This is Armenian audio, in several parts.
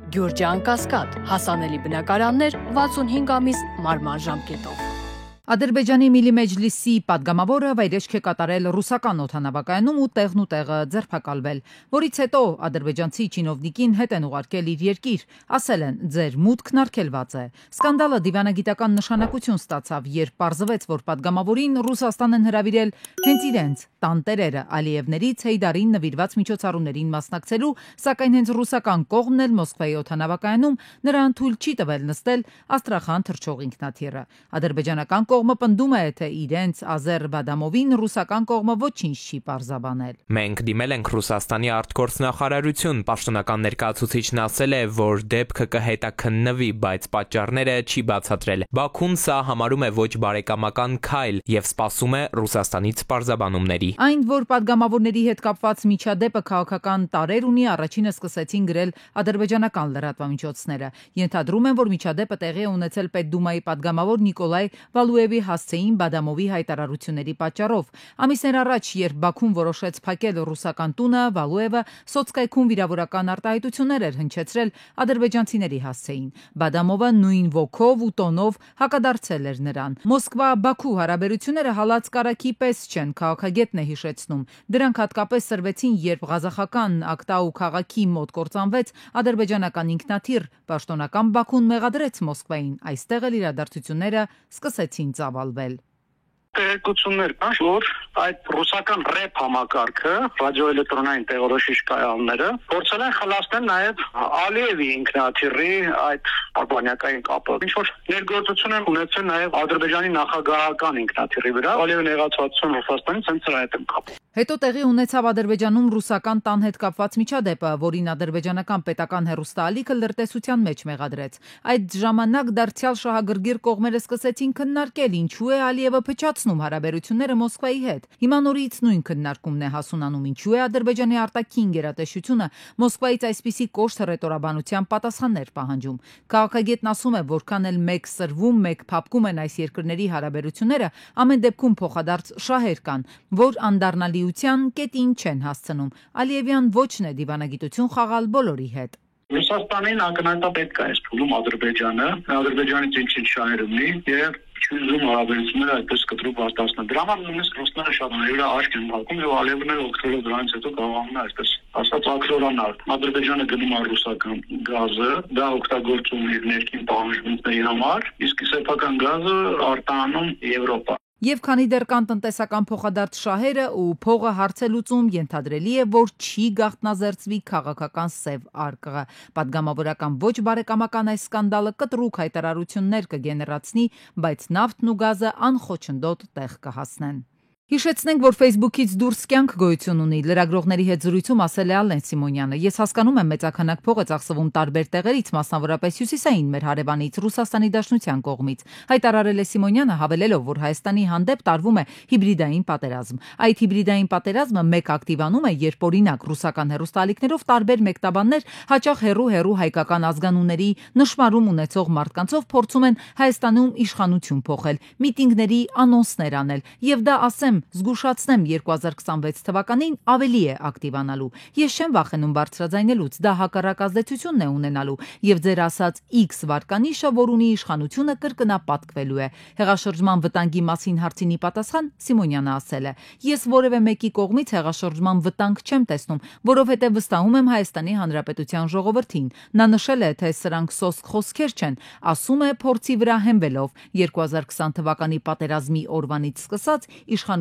Գյուրջան Կասկադ, հասանելի բնակարաններ 65 ամիս մարման ժամկետով։ Ադրբեջանի Միլի Մեջլիսի պատգամավորը վայրեջք է կատարել ռուսական օդանավակայանում ու տեղն ու տեղը ձերբակալվել, որից հետո ադրբեջանցի չինովնիկին հետ են ուղարկել իր երկիր, ասել են ձեր մուտքն արգելված է։ Սկանդալը դիվանագիտական նշանակություն ստացավ, երբ պարզվեց, որ պատգամավորին Ռուսաստան են հրավիրել հենց իրենց տանտերերը Ալիևներից Հեյդարին նվիրված միջոցառումներին մասնակցելու, սակայն հենց ռուսական կողմն էլ Մոսկվայի օդանավակայանում նրան թույլ չի տվել նստել Աստրախան թռչող ինքնաթիռը։ Ադրբեջանական կողմը պնդում է, թե իրենց Ազեր Բադամովին ռուսական կողմը ոչինչ չի պարզաբանել։ Մենք դիմել ենք Ռուսաստանի արտգործնախարարություն, պաշտոնական ներկայացուցիչն ասել է, որ դեպքը կհետաքննվի, բայց պատճառները չի բացատրել։ Բաքուն սա համարում է ոչ բարեկամական քայլ եւ սպասում է Ռուսաստանից պարզաբանումների։ Այն, որ պատգամավորների հետ կապված միջադեպը քաղաքական տարեր ունի, առաջինը սկսեցին գրել ադրբեջանական լրատվամիջոցները։ Ենթադրում են, որ միջադեպը տեղի է ունեցել Պետդումայի պատգամավոր Նիկոլայ Վալուևի հասցեին Բադամովի հայտարարությունների պատճառով։ Ամիսներ առաջ, երբ Բաքուն որոշեց փակել ռուսական տունը, Վալուևը սոցկայքում վիրավորական արտահայտություններ էր հնչեցրել ադրբեջանցիների հասցեին։ Բադամովը նույն ոգով ու տոնով հակադարձել էր նրան։ Մոսկվա-Բաքու հարաբերությունները հալած կարագի պես չեն, քաղաքագետն է հիշեցնում։ Դրանք հատկապես սրվեցին, երբ ղազախական Ակտաու քաղաքի մոտ կործանվեց ադրբեջանական ինքնաթիռ, պաշտոնական Բաքուն մեղադրեց Մոսկվային, այստեղ էլ իրադարձությունները սկսեցին ծավալվել։ Տեղեկություններ կան, որ այդ ռուսական ռեփ համակարգը, ռադիոէլեկտրոնային տեղորոշիչ կայանները փորձել են խլացնել նաև Ալիևի ինքնաթիռի այդ արբանյակային կապը։ Ինչ որ ներգործություն են ունեցել նաև Ադրբեջանի նախագահական ինքնաթիռի վրա, Ալիևը նեղացվածություն Ռուսաստանից հենց սրա հետ են կապում։ Հետո տեղի ունեցավ Ադրբեջանում ռուսական տան հետ կապված միջադեպը, որին ադրբեջանական պետական հեռուստաալիքը լրտեսության մեջ մեղադրեց։ Այդ ժամանակ դարձյալ շահագրգիռ կողմերը սկսեցին քննարկել, ինչու է Ալիևը փչացնում հարաբերությունները Մոսկվայի հետ։ Հիմա նորից նույն քննարկումն է հասունանում, ինչու է Ադրբեջանի արտաքին գերատեսչությունը Մոսկվայից այսպիսի կոշտ հռետորաբանության պատասխաններ պահանջում։ Քաղաքագետն ասում է, որքան էլ մեկ սրվում, մեկ փափկում են այս երկրների հարաբերությունները, ամեն դեպքում փոխադարձ շահեր կան, որ անդառնալիության կետին չեն հասցնում։ Ալիևյան ոչն է դիվանագիտություն խաղալ բոլորի հետ։ Ռուսաստանին ակնհայտապես պետք է այս փուլում Ադրբեջանից ինչ-ինչ շահեր ունի եւ չուզում հարաբերությունները այդպես կտրուկ արտասնել։ Դրա համար նույնիսկ ռուսները շատ նույնիսկ աչք են հակում եւ Ալիևն էլ օգտվելով դրանից հետո կարողանում է այսպես ասած ակրորանալ։ Ադրբեջանը գնում է ռուսական գազը, դա օգտագործում իր ներքին պահանջների համար, իսկ սեփական գազը արտահանում Եվրոպա։ Եվ քանի դեռ կան տնտեսական փոխադարձ շահերը ու փողը հարցելուծում, ենթադրելի է, որ չի գաղտնազերծվի քաղաքական սև արկղը։ Պատգամավորական ոչ բարեկամական այս սկանդալը կտրուկ հայտարարություններ կգեներացնի, բայց նավթն ու գազը անխոչնդոտ տեղ կհասնեն։ Հիշեցնենք, որ Facebook-ից դուրս կյանք գոյություն ունի, լրագրողների հետ զրույցում ասել է Ալեն Սիմոնյանը։ Ես հասկանում եմ մեծաքանակ փող է ծախսվում տարբեր տեղերից, մասնավորապես հյուսիսային մեր հարևանից Ռուսաստանի Դաշնության կողմից։ Հայտարարել է Սիմոնյանը, հավելելով, որ Հայաստանի հանդեպ տարվում է հիբրիդային պատերազմ։ Այդ հիբրիդային պատերազմը մեկ ակտիվանում է, երբ օրինակ ռուսական հեռուստաալիքներով տարբեր մեկտաբաններ հաճախ հեռու հայկական ազգանունների նշմարում ունեցող մարդկանցով փորձում են Հայաստանում իշխանություն փոխել, միտինգների անոնսներ անել, եւ դա ասեմ զգուշացնեմ 2026 թվականին ավելի է ակտիվանալու։ Ես չեմ վախենում բարձրաձայնելուց, դա հակառակ ազդեցությունն է ունենալու եւ ձեր ասած X վարկանիշը, որ ունի իշխանությունը, կրկնապատկվելու է։ Հեղաշրջման վտանգի մասին հարցինի պատասխան Սիմոնյանը ասել է. Ես որևէ մեկի կողմից հեղաշրջման վտանգ չեմ տեսնում, որովհետեւ վստահում եմ Հայաստանի Հանրապետության ժողովրդին։ Նա նշել է, թե սրանք սոսկ խոսքեր չեն, ասում է փորձի վրա հենվելով 2020 թվականի պատերազմի օրվանից սկսած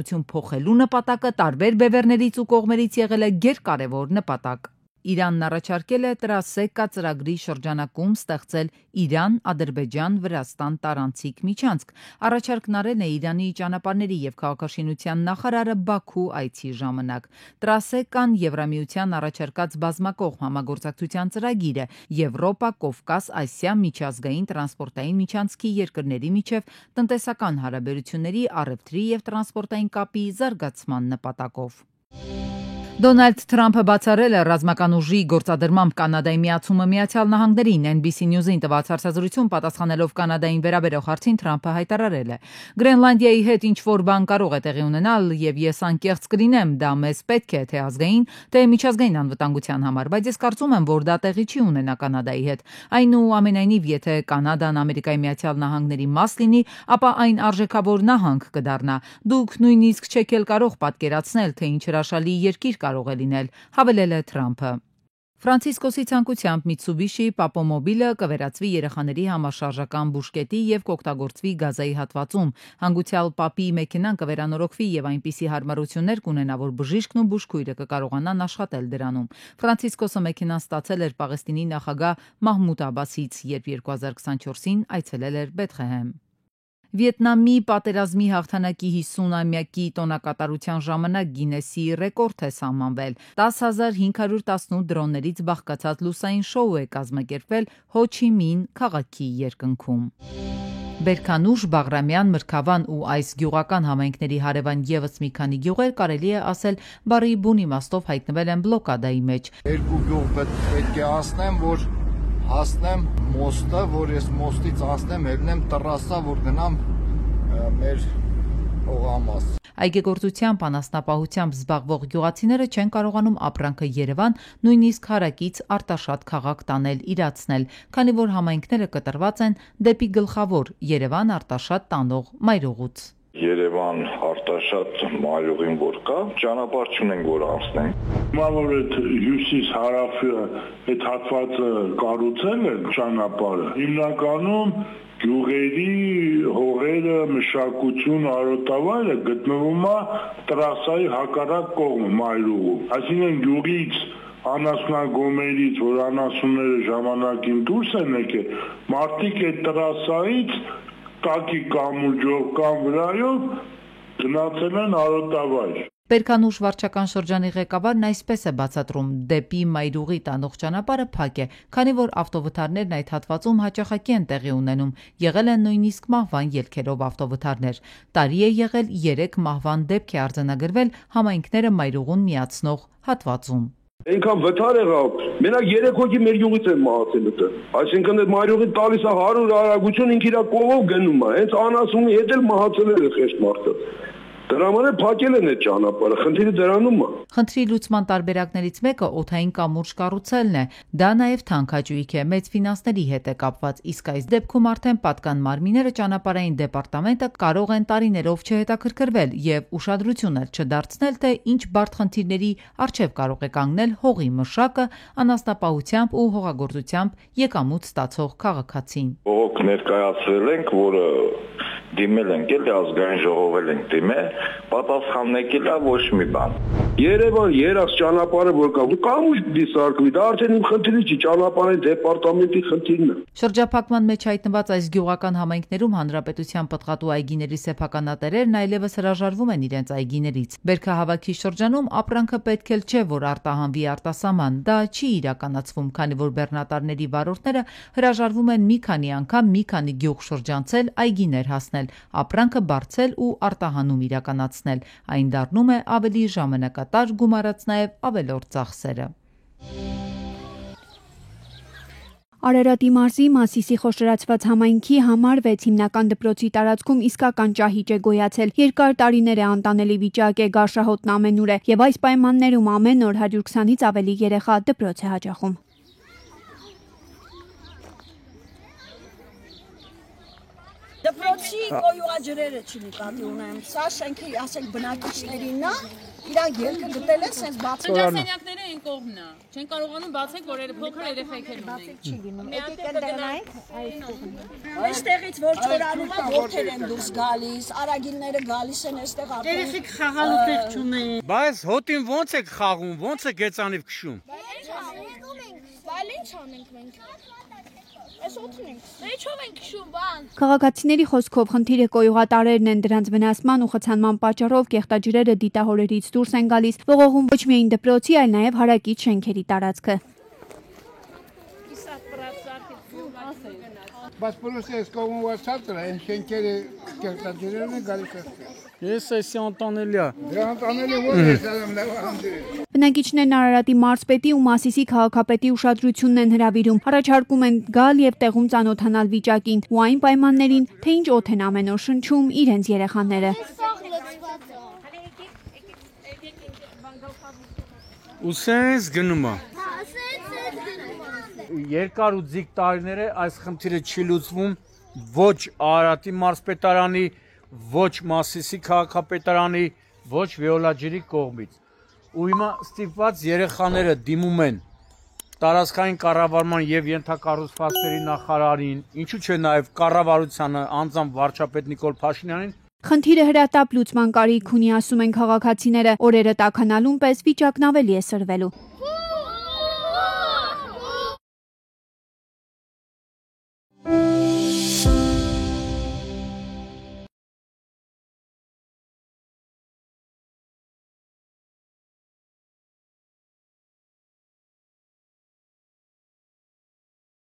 իշխանություն փոխելու նպատակը տարբեր բևեռներից ու կողմերից եղել է գերկարևոր նպատակ։ Իրանն առաջարկել է Տրասեկա ծրագրի շրջանակում ստեղծել Իրան-Ադրբեջան-Վրաստան տարանցիկ միջանցք։ Առաջարկն արել է Իրանի ճանապարհների եւ քաղաքաշինության նախարարը Բաքու այցի ժամանակ։ Տրասեկան Եվրամիության առաջարկած բազմակողմ համագործակցության ծրագիր է Եվրոպա, Կովկաս, Ասիա միջազգային տրանսպորտային միջանցքի երկրների միջև տնտեսական հարաբերությունների, առևտրի եւ տրանսպորտային կապի զարգացման նպատակով։ Դոնալդ Թրամփը բացառել է ռազմական ուժի գործադրմամբ Կանադայի միացումը Միացյալ Նահանգներին։ NBC News-ին տված հարցազրույցում պատասխանելով Կանադային վերաբերող հարցին Թրամփը հայտարարել է. Գրենլանդիայի հետ ինչ-որ բան կարող է տեղի ունենալ եւ ես անկեղծ կլինեմ, դա մեզ պետք է թե ազգային, թե միջազգային անվտանգության համար, բայց ես կարծում եմ, որ դա տեղի չի ունենա Կանադայի հետ։ Այնուամենայնիվ, եթե Կանադան Ամերիկայի Միացյալ Նահանգների մաս լինի, ապա այն արժեքավոր նահանգ կդառնա։ Դուք նույնիսկ չեք էլ կարող պատկերացնել, թե ինչ հրաշալի երկիր կարող է լինել, հավելել է Թրամփը։ Ֆրանցիսկոսի ցանկությամբ Mitsubishi Papomobil-ը կվերածվի երեխաների համաշարժական բուժկետի եւ կօգտագործվի գազայի հատվածում։ Հանգուցյալ Papi մեքենան կվերանորոգվի եւ այնպիսի հարմարություններ կունենա, որ բժիշկն ու բուժքույրը կկարողանան աշխատել դրանում։ Ֆրանցիսկոսը մեքենան ստացել էր Պաղեստինի նախագահ Մահմուդ Աբասից, երբ 2024-ին այցելել էր Բեթլեհեմ։ Վիետնամի պատերազմի հաղթանակի 50-ամյակի տոնակատարության ժամանակ Գինեսի ռեկորդ է սահմանվել։ 10,518 դրոններից բաղկացած լուսային շոու է կազմակերպվել Հո Չի Մին քաղաքի երկնքում։ Բերքանուշ, Բաղրամյան, Մրգավան ու այս գյուղական համայնքների հարևան եւս մի քանի գյուղեր կարելի է ասել բարի բուն իմաստով հայտնվել են բլոկադայի մեջ։ Երկու գյուղ պետք է ասնեմ, որ հասնեմ մոստը, որ ես մոստից ասնեմ, ելնեմ տրասա, որ գնամ մեր հողամաս։ Այգեգործությամբ, անասնապահությամբ զբաղվող գյուղացիները չեն կարողանում ապրանքը Երևան, նույնիսկ հարակից Արտաշատ քաղաք տանել իրացնել, քանի որ համայնքները կտրված են դեպի գլխավոր Երևան Արտաշատ տանող մայրուղուց։ Երևան Արտաշատ մայրուղին որ կա, ճանապարհ չունենք որ անցնենք։ Հիմա որ այդ հյուսիս հարավը այդ հատվածը կառուցել են ճանապարհը, հիմնականում գյուղերի հողերը, մշակություն, արոտավայրը գտնվում է տրասայի հակառակ կողմը մայրուղու։ Այսինքն գյուղից անասնագոմերից, որ անասունները ժամանակին դուրս են եկել, մարդիկ այդ տրասայից տակի կամուրջով կամ վրայով գնացել են արոտավայր։ Բերքանուշ վարչական շրջանի ղեկավարն այսպես է բացատրում. դեպի մայրուղի տանող ճանապարհը փակ է, քանի որ ավտովթարներն այդ հատվածում հաճախակի են տեղի ունենում, եղել են նույնիսկ մահվան ելքերով ավտովթարներ։ Տարի է եղել 3 մահվան դեպք է արձանագրվել համայնքները մայրուղուն միացնող հատվածում։ Այնքան վթար եղավ, մենակ 3 հոգի մեր յուղից են մահացել դե։ Այսինքն այդ մայրուղին տալիս է 100 արագություն, ինքը իր կողով գնում է, հենց անասունի հետ էլ մահացել է խեղճ մարդը։ Դրա համար փակել են այդ ճանապարհը, խնդիրը դրանում է։ Խնդրի լուծման տարբերակներից մեկը օդային կամուրջ կառուցելն է։ Դա նաև թանկաճույք է, մեծ ֆինանսների հետ է կապված, իսկ այս դեպքում արդեն պատկան մարմինները ճանապարհային դեպարտամենտը կարող են տարիներով չհետաքրքրվել եւ ուշադրություն չդարձնել, թե ինչ բարդ խնդիրների առջև կարող է կանգնել հողի մշակը, անասնապահությամբ ու հողագործությամբ եկամուտ ստացող քաղաքացին։ Բողոք ներկայացրել ենք, որը դիմել ենք էլ ազգային ժողովել ենք դիմել, պատասխանն եկել է ոչ մի բան։ Երևան երաս ճանապարհը որ կա, կամուջ դիսարկվի, դա արդեն իմ խնդիրը չի, ճանապարհի դեպարտամենտի խնդիրն է։ Շրջափակման մեջ հայտնված այս գյուղական համայնքներում հանրապետության պտղատու այգիների սեփականատերերն այլևս հրաժարվում են իրենց այգիներից։ Բերքահավաքի շրջանում ապրանքը պետք էլ չէ, որ արտահանվի արտասահման, դա չի իրականացվում, քանի որ բեռնատարների վարորդները հրաժարվում են մի քանի անգամ մի քանի գյուղ շրջանցել, այգիներ հասնել, ապրանքը բարձել ու արտահանում իրականացնել։ Այն դառնում է ավելի ժամանակատար, գումարած նաև ավելորդ ծախսերը։ Արարատի մարզի Մասիսի խոշորացված համայնքի համար 6 հիմնական դպրոցի տարածքում իսկական ճահիճ է գոյացել։ Երկար տարիներ է անտանելի վիճակ է, գարշահոտն ամենուր է եւ այս պայմաններում ամեն օր 120-ից ավելի երեխա դպրոց է հաճախում։ Դպրոցի կոյուղաջրերը չի նկատի ունեմ, սա շենքի, ասենք, բնակիչներին նա, իրանք ելքը գտել են սենց բացել։ Սենյակները այն կողմն է, չեն կարողանում բացենք, որ փոքր երեխեքեր ունենք։ Չի լինում, եկեք կդրանայք այս կողմը։ Այստեղից որ չորանում է, որդեր են դուրս գալիս, արագինները գալիս են այստեղ արդեն։ Երեխեք խաղալու տեղ չունեն։ Բայց հոտին ո՞նց եք խաղում, ո՞նց է գեցանիվ քշում։ Բայց ինչ անենք մենք։ Այս օդն ենք։ Ինչով ենք քշում, բան։ Քաղաքացիների խոսքով խնդիրը կոյուղատարերն են, դրանց վնասման ու խցանման պատճառով կեղտաջրերը դիտահորերից դուրս են գալիս, ողողում ոչ միայն դպրոցի, այլ նաև հարակից շենքերի տարածքը։ Բայց պրոսը ես կողմված ցածր են շենքերը կերտաջերերն են գալիս այստեղ։ Ես էսի անտանելի է։ Դրա անտանելի որ ես ադամ լավ անդրի։ Բնակիչներն Արարատի մարզպետի ու Մասիսի քաղաքապետի ուշադրությունն են հրավիրում, առաջարկում են գալ եւ տեղում ծանոթանալ վիճակին ու այն պայմաններին, թե ինչ օդ են ամեն օր շնչում իրենց երեխաները։ Ուսենց գնում է։ Երկար ու ձիգ տարիներ է այս խնդիրը չի լուծվում ոչ Արարատի մարզպետարանի, ոչ Մասիսի քաղաքապետարանի, ոչ Վիոլաջերի կողմից։ Ու հիմա ստիպված երեխաները դիմում են տարածքային կառավարման եւ ենթակառուցվածքների նախարարին, ինչու՞ չէ նաեւ կառավարությանը, անձամբ վարչապետ Նիկոլ Փաշինյանին։ Խնդիրը հրատապ լուծման կարիք ունի, ասում են քաղաքացիները, օրերը տաքանալուն պես վիճակն ավելի է սրվելու։